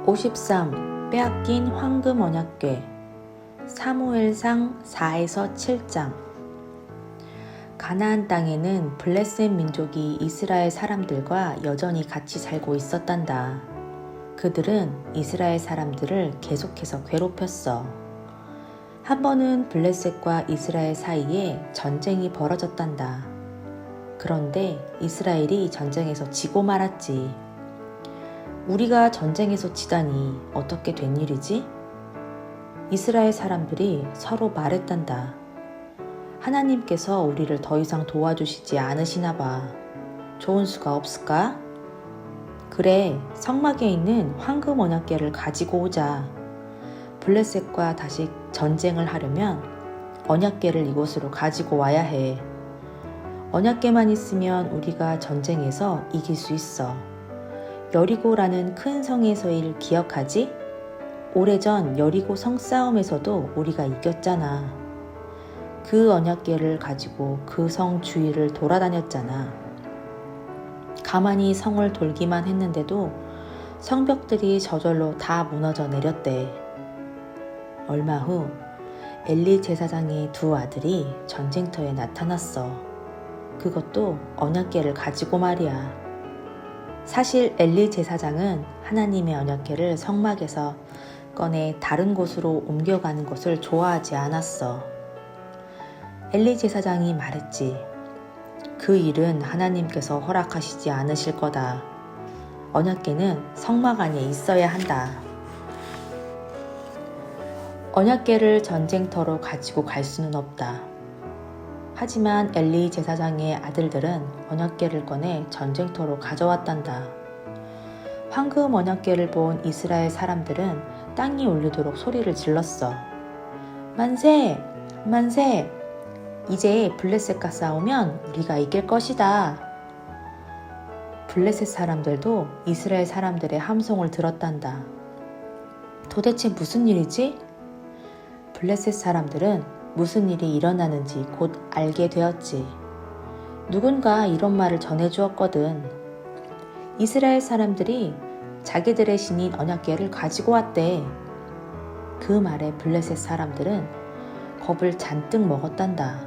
53. 빼앗긴 황금 언약궤. 사무엘상 4에서 7장. 가나안 땅에는 블레셋 민족이 이스라엘 사람들과 여전히 같이 살고 있었단다. 그들은 이스라엘 사람들을 계속해서 괴롭혔어. 한 번은 블레셋과 이스라엘 사이에 전쟁이 벌어졌단다. 그런데 이스라엘이 전쟁에서 지고 말았지. 우리가 전쟁에서 지다니 어떻게 된 일이지? 이스라엘 사람들이 서로 말했단다. 하나님께서 우리를 더 이상 도와주시지 않으시나 봐. 좋은 수가 없을까? 그래, 성막에 있는 황금 언약궤를 가지고 오자. 블레셋과 다시 전쟁을 하려면 언약궤를 이곳으로 가지고 와야 해. 언약궤만 있으면 우리가 전쟁에서 이길 수 있어. 여리고라는 큰 성에서의 일 기억하지? 오래전 여리고 성싸움에서도 우리가 이겼잖아. 그 언약궤를 가지고 그 성 주위를 돌아다녔잖아. 가만히 성을 돌기만 했는데도 성벽들이 저절로 다 무너져 내렸대. 얼마 후 엘리 제사장의 두 아들이 전쟁터에 나타났어. 그것도 언약궤를 가지고 말이야. 사실 엘리 제사장은 하나님의 언약궤를 성막에서 꺼내 다른 곳으로 옮겨가는 것을 좋아하지 않았어. 엘리 제사장이 말했지. 그 일은 하나님께서 허락하시지 않으실 거다. 언약궤는 성막 안에 있어야 한다. 언약궤를 전쟁터로 가지고 갈 수는 없다. 하지만 엘리 제사장의 아들들은 언약궤를 꺼내 전쟁터로 가져왔단다. 황금 언약궤를 본 이스라엘 사람들은 땅이 울리도록 소리를 질렀어. 만세! 만세! 이제 블레셋과 싸우면 우리가 이길 것이다. 블레셋 사람들도 이스라엘 사람들의 함성을 들었단다. 도대체 무슨 일이지? 블레셋 사람들은 무슨 일이 일어나는지 곧 알게 되었지. 누군가 이런 말을 전해주었거든. 이스라엘 사람들이 자기들의 신인 언약궤를 가지고 왔대. 그 말에 블레셋 사람들은 겁을 잔뜩 먹었단다.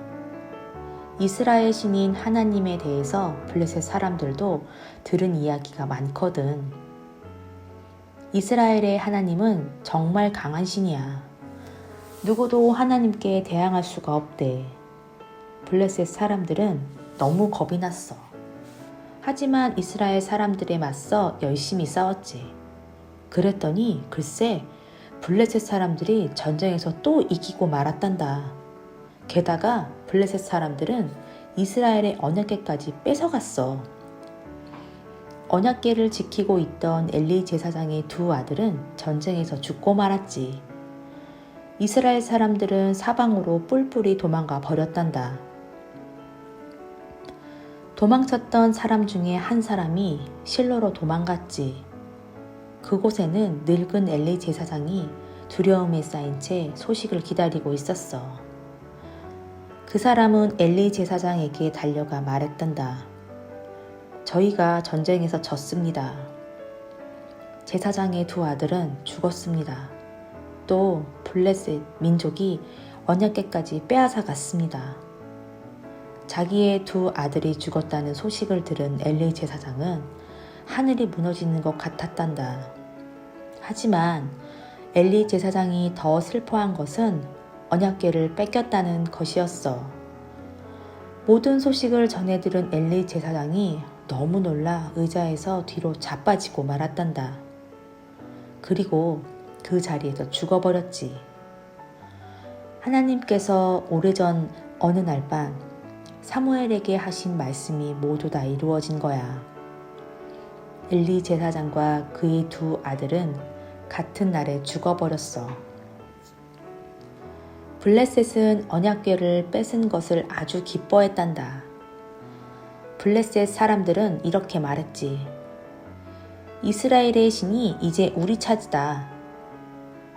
이스라엘 신인 하나님에 대해서 블레셋 사람들도 들은 이야기가 많거든. 이스라엘의 하나님은 정말 강한 신이야. 누구도 하나님께 대항할 수가 없대. 블레셋 사람들은 너무 겁이 났어. 하지만 이스라엘 사람들에 맞서 열심히 싸웠지. 그랬더니 글쎄 블레셋 사람들이 전쟁에서 또 이기고 말았단다. 게다가 블레셋 사람들은 이스라엘의 언약궤까지 뺏어갔어. 언약궤를 지키고 있던 엘리 제사장의 두 아들은 전쟁에서 죽고 말았지. 이스라엘 사람들은 사방으로 뿔뿔이 도망가 버렸단다. 도망쳤던 사람 중에 한 사람이 실로로 도망갔지. 그곳에는 늙은 엘리 제사장이 두려움에 쌓인 채 소식을 기다리고 있었어. 그 사람은 엘리 제사장에게 달려가 말했단다. 저희가 전쟁에서 졌습니다. 제사장의 두 아들은 죽었습니다. 또 블레셋 민족이 언약궤까지 빼앗아 갔습니다. 자기의 두 아들이 죽었다는 소식을 들은 엘리 제사장은 하늘이 무너지는 것 같았단다. 하지만 엘리 제사장이 더 슬퍼한 것은 언약궤를 뺏겼다는 것이었어. 모든 소식을 전해 들은 엘리 제사장이 너무 놀라 의자에서 뒤로 자빠지고 말았단다. 그리고 그 자리에서 죽어버렸지. 하나님께서 오래전 어느 날 밤 사무엘에게 하신 말씀이 모두 다 이루어진 거야. 엘리 제사장과 그의 두 아들은 같은 날에 죽어버렸어. 블레셋은 언약궤를 뺏은 것을 아주 기뻐했단다. 블레셋 사람들은 이렇게 말했지. 이스라엘의 신이 이제 우리 차지다.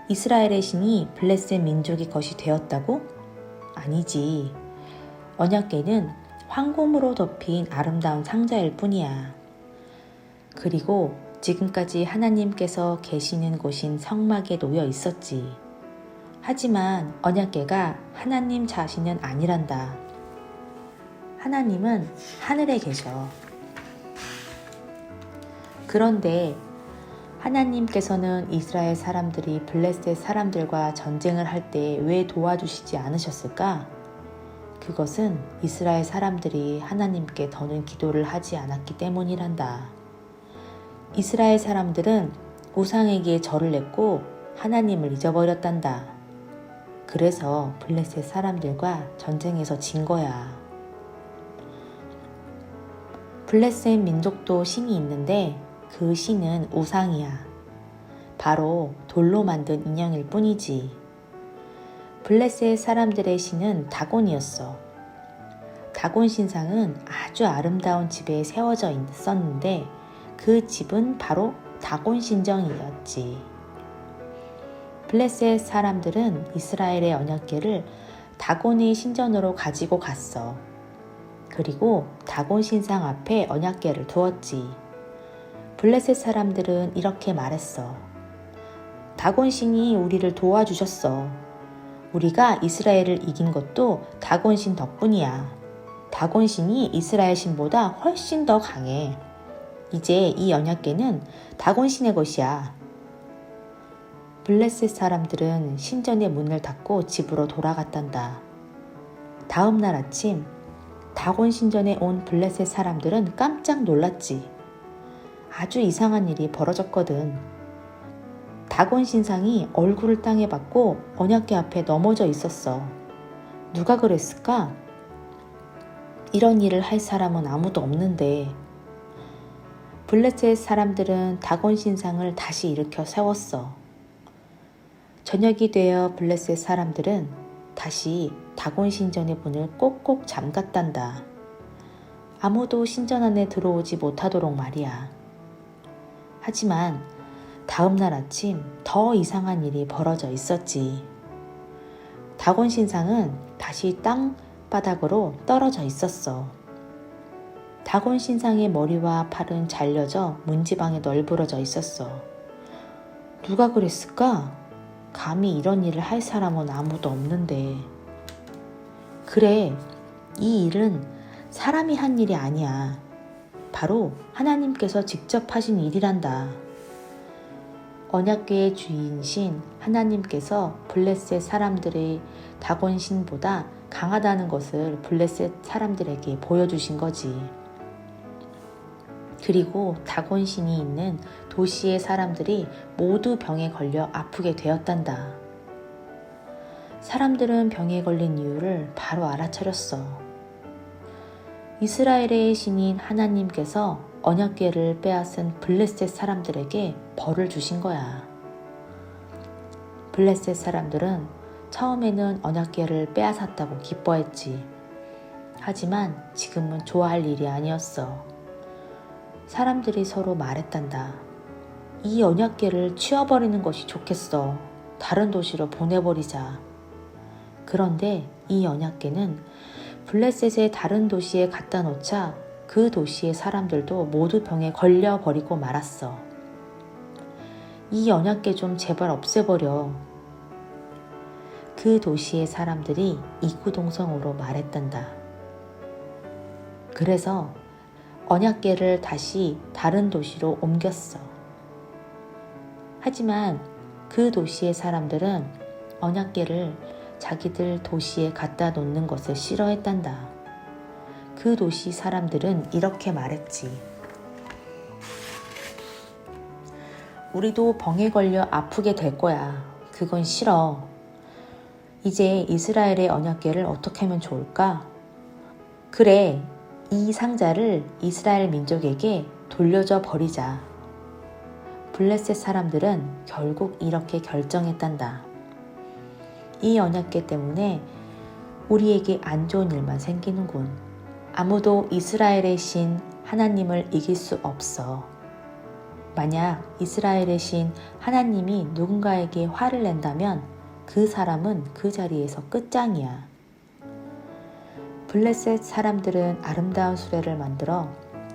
이스라엘의 신이 블레셋 민족의 것이 되었다고? 아니지. 언약궤는 황금으로 덮인 아름다운 상자일 뿐이야. 그리고 지금까지 하나님께서 계시는 곳인 성막에 놓여 있었지. 하지만 언약궤가 하나님 자신은 아니란다. 하나님은 하늘에 계셔. 그런데 하나님께서는 이스라엘 사람들이 블레셋 사람들과 전쟁을 할 때 왜 도와주시지 않으셨을까? 그것은 이스라엘 사람들이 하나님께 더는 기도를 하지 않았기 때문이란다. 이스라엘 사람들은 우상에게 절을 냈고 하나님을 잊어버렸단다. 그래서 블레셋 사람들과 전쟁에서 진 거야. 블레셋 민족도 신이 있는데 그 신은 우상이야. 바로 돌로 만든 인형일 뿐이지. 블레셋 사람들의 신은 다곤이었어. 다곤 신상은 아주 아름다운 집에 세워져 있었는데 그 집은 바로 다곤 신정이었지. 블레셋 사람들은 이스라엘의 언약궤를 다곤의 신전으로 가지고 갔어. 그리고 다곤 신상 앞에 언약궤를 두었지. 블레셋 사람들은 이렇게 말했어. 다곤 신이 우리를 도와주셨어. 우리가 이스라엘을 이긴 것도 다곤 신 덕분이야. 다곤 신이 이스라엘 신보다 훨씬 더 강해. 이제 이 언약궤는 다곤 신의 것이야. 블레셋 사람들은 신전의 문을 닫고 집으로 돌아갔단다. 다음 날 아침 다곤 신전에 온 블레셋 사람들은 깜짝 놀랐지. 아주 이상한 일이 벌어졌거든. 다곤 신상이 얼굴을 땅에 박고 언약궤 앞에 넘어져 있었어. 누가 그랬을까? 이런 일을 할 사람은 아무도 없는데. 블레셋 사람들은 다곤 신상을 다시 일으켜 세웠어. 저녁이 되어 블레셋 사람들은 다시 다곤 신전의 문을 꼭꼭 잠갔단다. 아무도 신전 안에 들어오지 못하도록 말이야. 하지만 다음 날 아침 더 이상한 일이 벌어져 있었지. 다곤 신상은 다시 땅바닥으로 떨어져 있었어. 다곤 신상의 머리와 팔은 잘려져 문지방에 널브러져 있었어. 누가 그랬을까? 감히 이런 일을 할 사람은 아무도 없는데. 그래, 이 일은 사람이 한 일이 아니야. 바로 하나님께서 직접 하신 일이란다. 언약궤의 주인이신 하나님께서 블레셋 사람들의 다곤 신보다 강하다는 것을 블레셋 사람들에게 보여주신 거지. 그리고 다곤 신이 있는 도시의 사람들이 모두 병에 걸려 아프게 되었단다. 사람들은 병에 걸린 이유를 바로 알아차렸어. 이스라엘의 신인 하나님께서 언약궤를 빼앗은 블레셋 사람들에게 벌을 주신 거야. 블레셋 사람들은 처음에는 언약궤를 빼앗았다고 기뻐했지. 하지만 지금은 좋아할 일이 아니었어. 사람들이 서로 말했단다. 이 언약궤를 치워버리는 것이 좋겠어. 다른 도시로 보내버리자. 그런데 이 언약궤는 블레셋의 다른 도시에 갖다 놓자 그 도시의 사람들도 모두 병에 걸려버리고 말았어. 이 언약궤 좀 제발 없애버려. 그 도시의 사람들이 이구동성으로 말했단다. 그래서 언약궤를 다시 다른 도시로 옮겼어. 하지만 그 도시의 사람들은 언약궤를 자기들 도시에 갖다 놓는 것을 싫어했단다. 그 도시 사람들은 이렇게 말했지. 우리도 병에 걸려 아프게 될 거야. 그건 싫어. 이제 이스라엘의 언약궤를 어떻게 하면 좋을까? 그래, 이 상자를 이스라엘 민족에게 돌려줘 버리자. 블레셋 사람들은 결국 이렇게 결정했단다. 이 언약궤 때문에 우리에게 안 좋은 일만 생기는군. 아무도 이스라엘의 신 하나님을 이길 수 없어. 만약 이스라엘의 신 하나님이 누군가에게 화를 낸다면 그 사람은 그 자리에서 끝장이야. 블레셋 사람들은 아름다운 수레를 만들어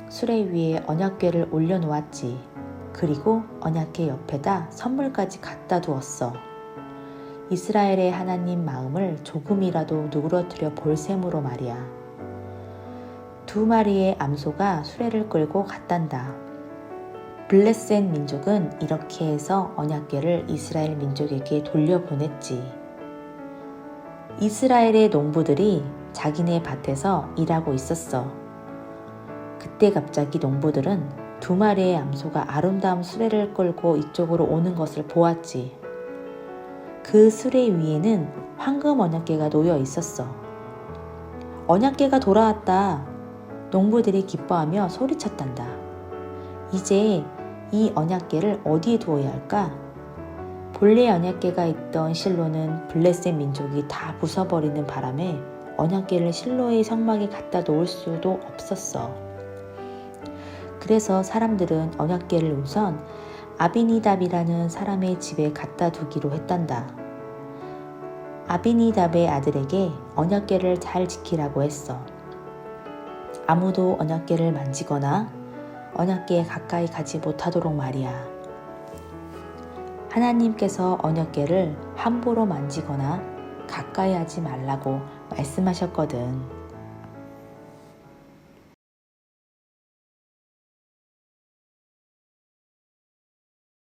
수레 위에 언약궤를 올려놓았지. 그리고 언약궤 옆에다 선물까지 갖다 두었어. 이스라엘의 하나님 마음을 조금이라도 누그러뜨려 볼 셈으로 말이야. 2마리의 암소가 수레를 끌고 갔단다. 블레셋 민족은 이렇게 해서 언약궤를 이스라엘 민족에게 돌려보냈지. 이스라엘의 농부들이 자기네 밭에서 일하고 있었어. 그때 갑자기 농부들은 2마리의 암소가 아름다운 수레를 끌고 이쪽으로 오는 것을 보았지. 그 수레 위에는 황금 언약궤가 놓여 있었어. 언약궤가 돌아왔다. 농부들이 기뻐하며 소리쳤단다. 이제 이 언약궤를 어디에 두어야 할까? 본래 언약궤가 있던 실로는 블레셋 민족이 다 부숴버리는 바람에 언약궤를 실로의 성막에 갖다 놓을 수도 없었어. 그래서 사람들은 언약궤를 우선 아비니답이라는 사람의 집에 갖다 두기로 했단다. 아비니답의 아들에게 언약궤를 잘 지키라고 했어. 아무도 언약궤를 만지거나 언약궤에 가까이 가지 못하도록 말이야. 하나님께서 언약궤를 함부로 만지거나 가까이 하지 말라고 말씀하셨거든.